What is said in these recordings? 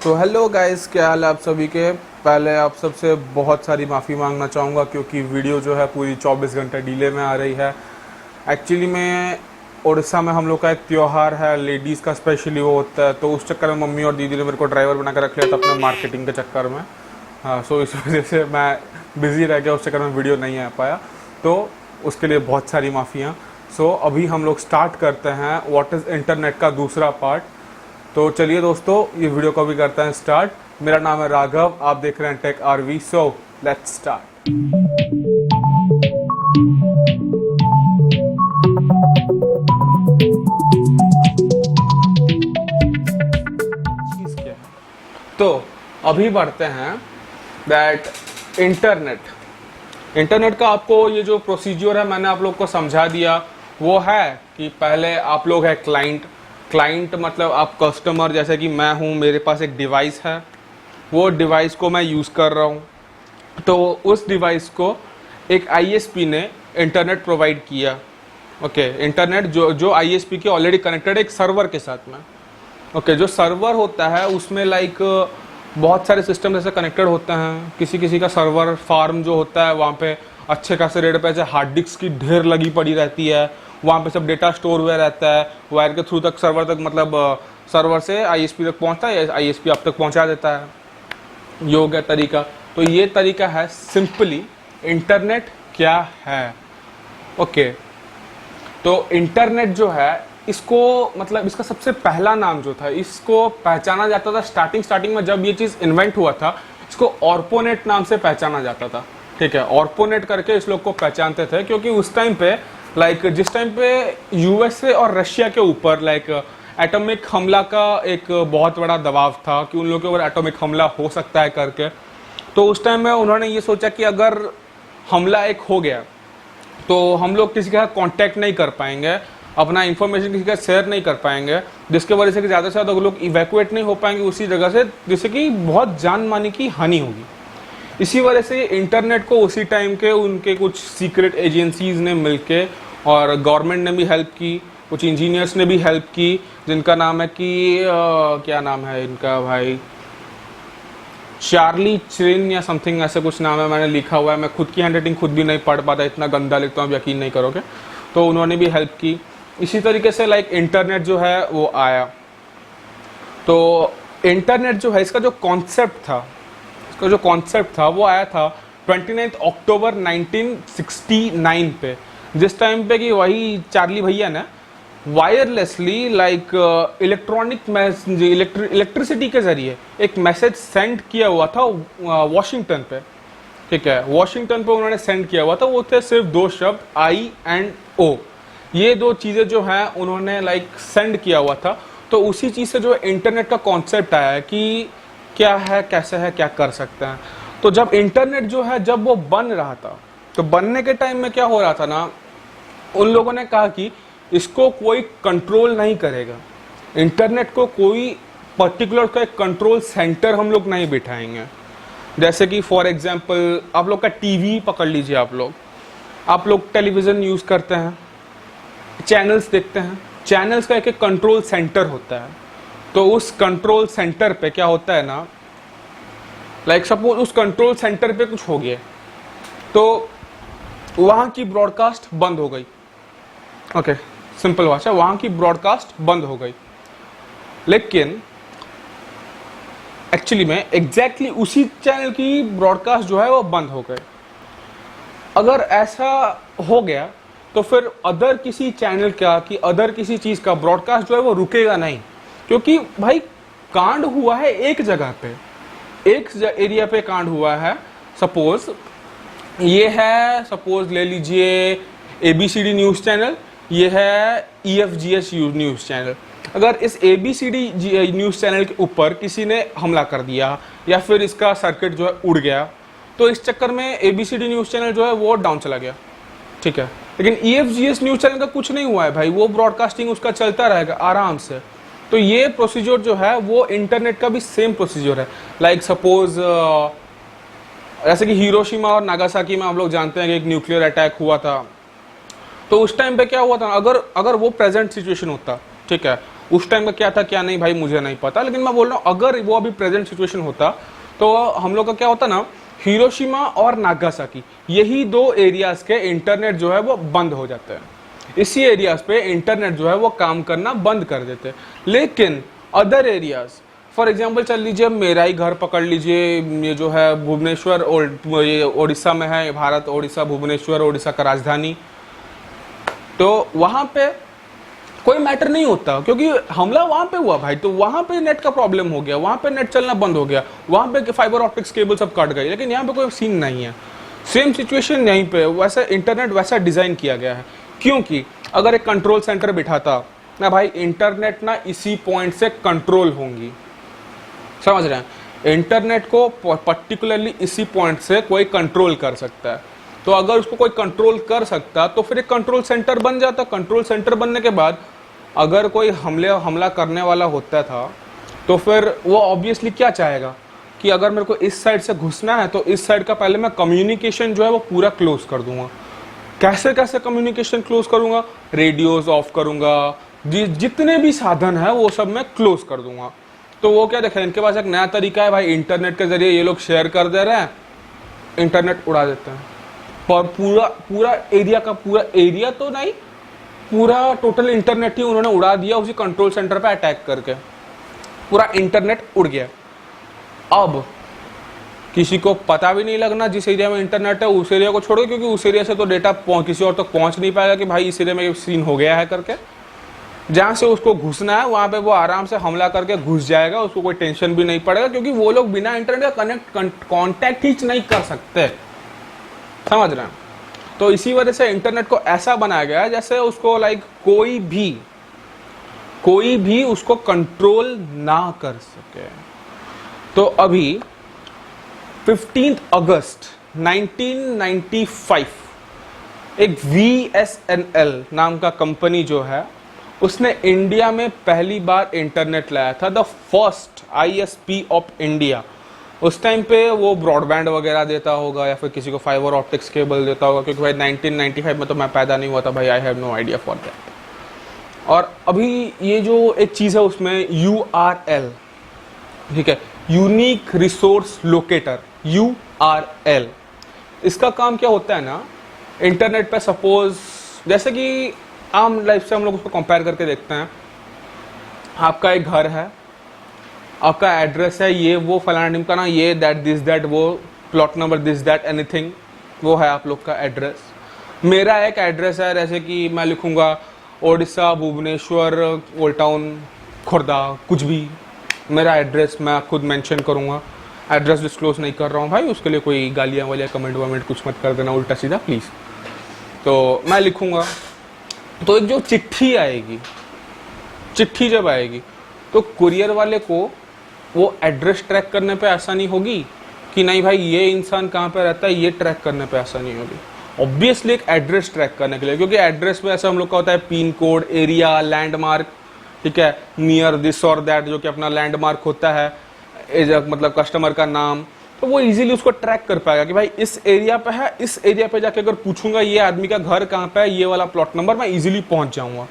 तो hello guys, क्या हाल है आप सभी के। पहले आप सबसे बहुत सारी माफ़ी मांगना चाहूँगा क्योंकि वीडियो जो है पूरी 24 घंटे डिले में आ रही है। एक्चुअली में उड़ीसा में हम लोग का एक त्यौहार है, लेडीज़ का स्पेशली वो होता है, तो उस चक्कर में मम्मी और दीदी ने मेरे को ड्राइवर बना कर रख लिया था अपने मार्केटिंग के चक्कर में। हाँ, सो इस वजह से मैं बिज़ी रह गया, उस चक्कर में वीडियो नहीं आ पाया, तो उसके लिए बहुत सारी माफ़ियाँ। सो अभी हम लोग स्टार्ट करते हैं व्हाट इज़ इंटरनेट का दूसरा पार्ट। तो चलिए दोस्तों, ये वीडियो को भी करते हैं स्टार्ट। मेरा नाम है राघव, आप देख रहे हैं tech RV. So let's start. चीज़ क्या है, तो अभी बढ़ते हैं दैट इंटरनेट का आपको ये जो प्रोसीजर है मैंने आप लोग को समझा दिया। वो है कि पहले आप लोग है क्लाइंट मतलब आप कस्टमर, जैसे कि मैं हूँ, मेरे पास एक डिवाइस है, वो डिवाइस को मैं यूज़ कर रहा हूँ, तो उस डिवाइस को एक आईएसपी ने इंटरनेट प्रोवाइड किया। ओके, इंटरनेट जो आईएसपी के ऑलरेडी कनेक्टेड एक सर्वर के साथ में। ओके, जो सर्वर होता है उसमें लाइक बहुत सारे सिस्टम जैसे कनेक्टेड होते हैं। किसी का सर्वर फार्म जो होता है वहाँ पे अच्छे खासे रेट पे हार्ड डिस्क की ढेर लगी पड़ी रहती है, वहाँ पे सब डेटा स्टोर हुआ रहता है वायर के थ्रू तक सर्वर तक, मतलब सर्वर से आईएसपी तक पहुँचता है, आईएसपी आप तक पहुँचा देता है। ये हो गया तरीका। तो ये तरीका है सिंपली इंटरनेट क्या है। ओके, तो इंटरनेट जो है इसको मतलब इसका सबसे पहला नाम जो था, इसको पहचाना जाता था स्टार्टिंग में जब ये चीज़ इन्वेंट हुआ था, इसको ऑर्पोनेट नाम से पहचाना जाता था। ठीक है, ऑर्पोनेट करके इस लोग को पहचानते थे क्योंकि उस टाइम पे जिस टाइम पे यूएसए और रशिया के ऊपर एटॉमिक हमला का एक बहुत बड़ा दबाव था कि उन लोगों के ऊपर एटॉमिक हमला हो सकता है करके। तो उस टाइम में उन्होंने ये सोचा कि अगर हमला एक हो गया तो हम लोग किसी के साथ कांटेक्ट नहीं कर पाएंगे, अपना इंफॉर्मेशन किसी के साथ शेयर नहीं कर पाएंगे, जिसके वजह से कि ज़्यादा से ज़्यादा लोग इवैक्यूएट नहीं हो पाएंगे उसी जगह से, जिससे कि बहुत जान मानी की हानि होगी। इसी वजह से इंटरनेट को उसी टाइम के उनके कुछ सीक्रेट एजेंसीज ने मिलके और गवर्नमेंट ने भी हेल्प की, कुछ इंजीनियर्स ने भी हेल्प की, जिनका नाम है कि क्या नाम है इनका भाई, चार्ली चिन या समथिंग ऐसे कुछ नाम है, मैंने लिखा हुआ है, मैं खुद की हैंडराइटिंग खुद भी नहीं पढ़ पाता, इतना गंदा लिखता हूँ, यकीन नहीं करोगे। तो उन्होंने भी हेल्प की। इसी तरीके से इंटरनेट जो है वो आया। तो इंटरनेट जो है इसका जो कॉन्सेप्ट था वो आया था 29 अक्टूबर 1969 पे, जिस टाइम पे कि वही चार्ली भैया ने वायरलेसली इलेक्ट्रिसिटी के जरिए एक मैसेज सेंड किया हुआ था वॉशिंगटन पे। ठीक है, वॉशिंगटन पे उन्होंने सेंड किया हुआ था, वो थे सिर्फ दो शब्द आई एंड ओ, ये दो चीज़ें जो हैं उन्होंने सेंड किया हुआ था। तो उसी चीज़ से जो इंटरनेट का कॉन्सेप्ट आया है कि क्या है, कैसे है, क्या कर सकते हैं। तो जब इंटरनेट जो है जब वो बन रहा था, तो बनने के टाइम में क्या हो रहा था ना, उन लोगों ने कहा कि इसको कोई कंट्रोल नहीं करेगा, इंटरनेट को कोई पर्टिकुलर का एक कंट्रोल सेंटर हम लोग नहीं बिठाएंगे। जैसे कि फॉर एग्जांपल आप लोग का टीवी पकड़ लीजिए, आप लोग टेलीविज़न यूज़ करते हैं, चैनल्स देखते हैं, चैनल्स का एक कंट्रोल सेंटर होता है। तो उस कंट्रोल सेंटर पे क्या होता है ना, सपोज उस कंट्रोल सेंटर पे कुछ हो गया तो वहाँ की ब्रॉडकास्ट बंद हो गई। ओके, सिंपल भाषा, वहाँ की ब्रॉडकास्ट बंद हो गई। लेकिन एक्चुअली में एग्जैक्टली उसी चैनल की ब्रॉडकास्ट जो है वो बंद हो गई। अगर ऐसा हो गया तो फिर अदर किसी चैनल का कि अदर किसी चीज़ का ब्रॉडकास्ट जो है वो रुकेगा नहीं, क्योंकि भाई कांड हुआ है एक जगह पे, एक एरिया पे कांड हुआ है। सपोज ये है, सपोज ले लीजिए एबीसीडी न्यूज़ चैनल, ये है ईएफजीएच न्यूज़ चैनल। अगर इस एबीसीडी न्यूज़ चैनल के ऊपर किसी ने हमला कर दिया या फिर इसका सर्किट जो है उड़ गया, तो इस चक्कर में एबीसीडी न्यूज़ चैनल जो है वो डाउन चला गया। ठीक है, लेकिन ईएफजीएच न्यूज़ चैनल का कुछ नहीं हुआ है भाई, वो ब्रॉडकास्टिंग उसका चलता रहेगा आराम से। तो ये प्रोसीजर जो है वो इंटरनेट का भी सेम प्रोसीजर है। सपोज जैसे कि हिरोशिमा और नागासाकी में आप लोग जानते हैं कि एक न्यूक्लियर अटैक हुआ था, तो उस टाइम पे क्या हुआ था, अगर वो प्रेजेंट सिचुएशन होता, ठीक है, उस टाइम का क्या था क्या नहीं भाई मुझे नहीं पता, लेकिन मैं बोल रहा हूँ अगर वो अभी प्रेजेंट सिचुएशन होता तो हम लोग का क्या होता ना, हिरोशिमा और नागासाकी यही दो एरियाज के इंटरनेट जो है वो बंद हो जाते हैं। इसी एरियाज पे इंटरनेट जो है वो काम करना बंद कर देते हैं। लेकिन अदर एरियाज, फॉर एग्जांपल चल लीजिए मेरा ही घर पकड़ लीजिए, ये जो है भुवनेश्वर और ये उड़ीसा में है, भारत उड़ीसा भुवनेश्वर उड़ीसा का राजधानी, तो वहाँ पे कोई मैटर नहीं होता क्योंकि हमला वहाँ पे हुआ भाई, तो वहाँ पे नेट का प्रॉब्लम हो गया, वहाँ पे नेट चलना बंद हो गया, वहाँ पे फाइबर ऑप्टिक्स केबल सब कट गई। लेकिन यहाँ पे कोई सीन नहीं है, सेम सिचुएशन यहीं पे वैसा इंटरनेट वैसा डिज़ाइन किया गया है। क्योंकि अगर एक कंट्रोल सेंटर बिठाता ना भाई, इंटरनेट ना इसी पॉइंट से कंट्रोल होंगी, समझ रहे हैं, इंटरनेट को पर्टिकुलरली इसी पॉइंट से कोई कंट्रोल कर सकता है। तो अगर उसको कोई कंट्रोल कर सकता तो फिर एक कंट्रोल सेंटर बन जाता। कंट्रोल सेंटर बनने के बाद अगर कोई हमला करने वाला होता था तो फिर वो ऑब्वियसली क्या चाहेगा कि अगर मेरे को इस साइड से घुसना है तो इस साइड का पहले मैं कम्युनिकेशन जो है वो पूरा क्लोज कर दूंगा। कैसे कैसे कम्युनिकेशन क्लोज करूंगा, रेडियोज ऑफ करूंगा, जितने भी साधन है वो सब मैं क्लोज कर दूंगा। तो वो क्या देखा, इनके पास एक नया तरीका है भाई, इंटरनेट के जरिए ये लोग शेयर कर दे रहे हैं, इंटरनेट उड़ा देते हैं। पर पूरा एरिया का पूरा एरिया तो नहीं, पूरा टोटल इंटरनेट ही उन्होंने उड़ा दिया उसी कंट्रोल सेंटर पे अटैक करके, पूरा इंटरनेट उड़ गया। अब किसी को पता भी नहीं लगना जिस एरिया में इंटरनेट है उस एरिया को छोड़ो, क्योंकि उस एरिया से तो डेटा किसी और तक पहुंच नहीं पाएगा कि भाई इस एरिया में सीन हो गया है करके। जहां से उसको घुसना है वहां पे वो आराम से हमला करके घुस जाएगा, उसको कोई टेंशन भी नहीं पड़ेगा, क्योंकि वो लोग बिना इंटरनेट का कॉन्टैक्ट ही नहीं कर सकते, समझ रहे हैं। तो इसी वजह से इंटरनेट को ऐसा बनाया गया है जैसे उसको लाइक कोई भी उसको कंट्रोल ना कर सके। तो अभी 15 अगस्त 1995 एक VSNL नाम का कंपनी जो है उसने इंडिया में पहली बार इंटरनेट लाया था, the first ISP of India. उस टाइम पे वो ब्रॉडबैंड वगैरह देता होगा या फिर किसी को फाइबर ऑप्टिक्स केबल देता होगा, क्योंकि भाई 1995 में तो मैं पैदा नहीं हुआ था भाई, I have no idea for that. और अभी ये जो एक चीज़ है उसमें URL, ठीक है, यूनिक रिसोर्स लोकेटर, URL, इसका काम क्या होता है ना, इंटरनेट पे सपोज जैसे कि आम लाइफ से हम लोग उसको कंपेयर करके देखते हैं। आपका एक घर है, आपका एड्रेस है ये वो फलाना टीम का ना, ये दैट दिस दैट, वो plot number this that anything, वो है आप लोग का एड्रेस। मेरा एक एड्रेस है, जैसे कि मैं लिखूंगा ओडिशा भुवनेश्वर ओल्ड टाउन खुर्दा, कुछ भी मेरा एड्रेस मैं खुद मेंशन करूंगा। एड्रेस डिस्क्लोज नहीं कर रहा हूँ भाई, उसके लिए कोई गालियाँ वालियाँ कमेंट वमेंट कुछ मत कर देना उल्टा सीधा प्लीज़। तो मैं लिखूंगा, तो एक जो चिट्ठी आएगी, चिट्ठी जब आएगी तो कुरियर वाले को वो एड्रेस ट्रैक करने पे आसानी होगी कि नहीं भाई ये इंसान कहाँ पे रहता है, ये ट्रैक करने पे आसानी होगी। ऑब्वियसली एक एड्रेस ट्रैक करने के लिए, क्योंकि एड्रेस में ऐसा हम लोग का होता है पिन कोड, एरिया, लैंडमार्क, ठीक है, नियर दिस और दैट जो कि अपना लैंडमार्क होता है, मतलब कस्टमर का नाम, तो वो इजीली उसको ट्रैक कर पाएगा कि भाई इस एरिया पे है, इस एरिया पे जाके अगर पूछूंगा ये आदमी का घर कहाँ पे है, ये वाला प्लॉट नंबर, मैं इजीली पहुंच जाऊंगा।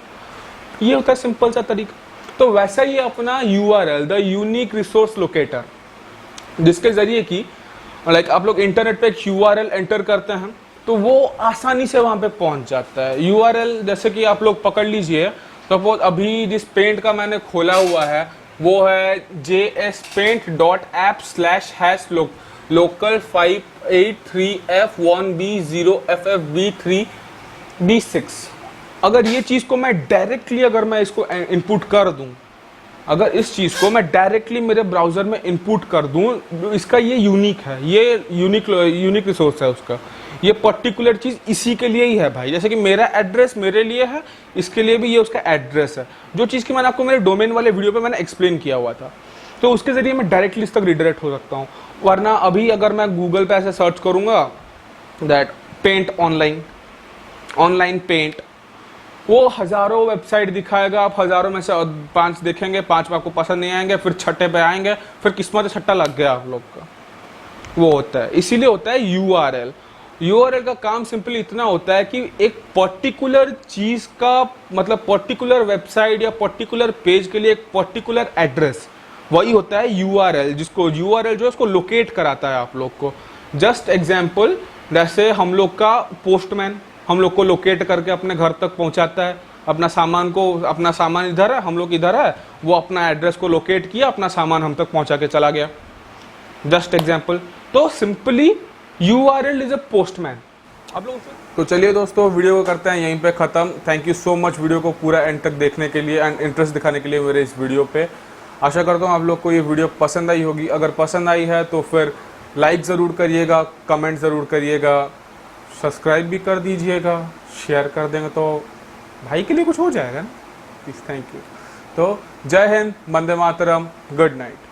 ये होता है सिंपल सा तरीका। तो वैसा ही अपना URL, the unique resource locator, जिसके जरिए कि लाइक आप लोग इंटरनेट पे एक URL एंटर करते हैं तो वो आसानी से वहां पे पहुंच जाता है। URL जैसे कि आप लोग पकड़ लीजिए, सपोज अभी जिस पेंट का मैंने खोला हुआ है वो है JS paint.app/local583F1B0FFB3B6। अगर ये चीज को मैं डायरेक्टली अगर मैं इसको इनपुट कर दूं, अगर इस चीज को मैं डायरेक्टली मेरे ब्राउजर में इनपुट कर दूं, इसका ये यूनिक है, ये यूनिक रिसोर्स है उसका, ये पर्टिकुलर चीज इसी के लिए ही है भाई। जैसे कि मेरा एड्रेस मेरे लिए है, इसके लिए भी ये उसका एड्रेस है, जो चीज की मैंने आपको मेरे डोमेन वाले वीडियो पे मैंने एक्सप्लेन किया हुआ था। तो उसके जरिए मैं डायरेक्टली इस तक रिडायरेक्ट हो सकता हूँ। वरना अभी अगर मैं गूगल पे ऐसे सर्च करूंगा दैट पेंट ऑनलाइन पेंट, वो हजारों वेबसाइट दिखाएगा, आप हजारों में से 5 देखेंगे, 5 आपको पसंद नहीं आएंगे, फिर छठे पे आएंगे, फिर किस्मत छठा लग गया आप लोग का। वो होता है, इसीलिए होता है URL। यूआरएल का काम सिंपली इतना होता है कि एक पर्टिकुलर चीज का मतलब पर्टिकुलर वेबसाइट या पर्टिकुलर पेज के लिए एक पर्टिकुलर एड्रेस, वही होता है यूआरएल, जिसको यूआरएल जो है उसको लोकेट कराता है आप लोग को। जस्ट एग्जांपल, जैसे हम लोग का पोस्टमैन हम लोग को लोकेट करके अपने घर तक पहुंचाता है, अपना सामान इधर है, हम लोग इधर है, वो अपना एड्रेस को लोकेट किया, अपना सामान हम तक पहुंचा के चला गया। Just example. तो simply URL is a Postman. आप लोग तो चलिए दोस्तों, वीडियो को करते हैं यहीं पे खत्म। Thank you so much video को पूरा एंड तक देखने के लिए एंड इंटरेस्ट दिखाने के लिए मेरे इस वीडियो पे। आशा करता हूँ आप लोग को ये वीडियो पसंद आई होगी। अगर पसंद आई है तो फिर लाइक ज़रूर करिएगा, कमेंट ज़रूर करिएगा, सब्सक्राइब भी कर दीजिएगा, शेयर कर देंगे तो भाई के लिए कुछ हो जाएगा ना। Please, thank you. तो जय हिंद, वंदे मातरम, गुड नाइट।